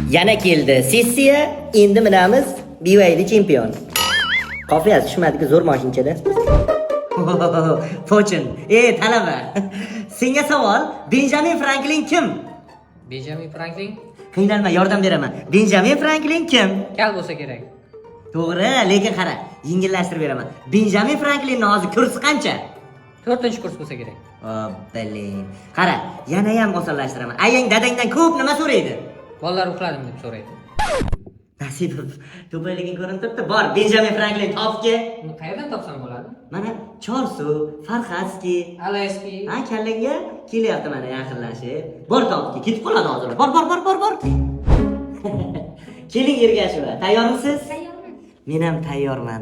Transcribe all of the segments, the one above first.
Yana keldi sessiya, endi minamiz BYD chempion. Qofiyasi tushmadiki zo'r mashinchada. Fortune, talaba. Senga savol, Benjamin Franklin kim? Benjamin Franklin Qiynalma, yordam beraman. Benjamin Franklin kim? kal bo'lsa kerak. To'g'ri, lekin qara, yengillashtirib beraman. Benjamin Franklinning hozir kursi qancha? 4-kurs bo'lsa kerak. Bilin. Qara, yana ham osonlashtiraman. Ayang dadangdan ko'p nima so'raydi? Bolalar uxladim deb so'raydi. Nasibov, to'payliging ko'rinib turibdi. Bor, Benjamin Franklin topki. Uni qayerdan topsam bo'ladi? Mana Chorsu, Farxatskiy. Alayski. Ha, kallangga kelyapti mana yaqinlashib. Bor topki, ketib qoladi hozir. Bor. Keling Ergashev, tayyormisiz? Tayyorman. Men ham tayyorman.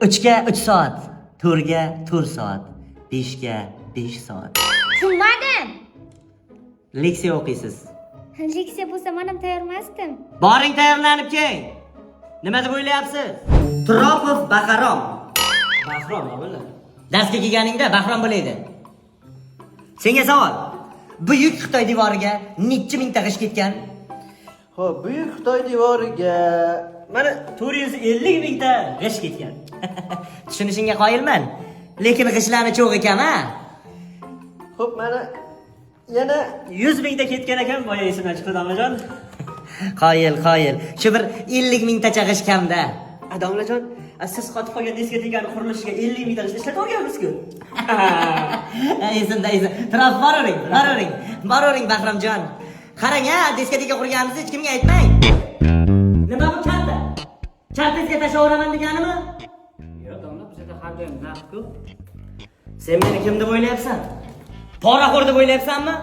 3 ga 3 soat, 4 ga 4 soat, 5 ga 5 soat. Tushunmadim. Leksiya o'qiysiz. Leksiya bo'lsa, men ham tayyormasdim. Boring tayyorlanib keling. Nima deb o'ylayapsiz? Tropov Baxarom. Bahrom nima? Darsga kelganingda Baxrom bo'laydi. Senga savol. Buyuk Xitoy devoriga necha mingta g'ish ketgan? Xo'p, buyuk Xitoy devoriga Mana 450 mingta g'ish ketgan. Tushunishingga qoyilman. Lekin g'ishlarni cho'g'i kam, ha? xo'p, mana yana 100 mingta ketgan ekan, boya esimdan chiqdi Domlajon. Qoyil. Shu bir 50 mingtacha g'ish kamda. Domlajon, siz qotib qolgan diska tegan qurilishiga 50 mingta ishlatib olganmiz-ku. Esimda. Taraf boring Baxromjon. Qarang, diska tega qurganimizni hech kimga aytmang. Nima bu karta? Kartangizga tashlayveraman deganimi? Yo'q, domla, bizda har doim naqd-ku. Sen meni kim deb o'ylayapsan? Poraxo'r deb o'ylayapsanmi?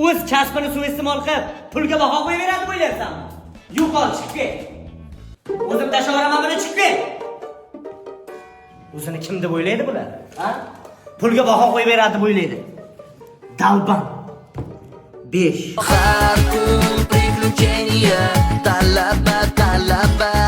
O'z kasbini suiiste'mol qilib, pulga baho qo'yaveradi deb o'ylayapsanmi? Yo'qol, chiqib ket. O'zim tashlayveraman buni, chiqib ket. O'zini kim deb o'ylaydi bular? Ha? Pulga baho qo'yaveradi deb o'ylaydi. Dalban. 5. Приключения, талаба, талаба.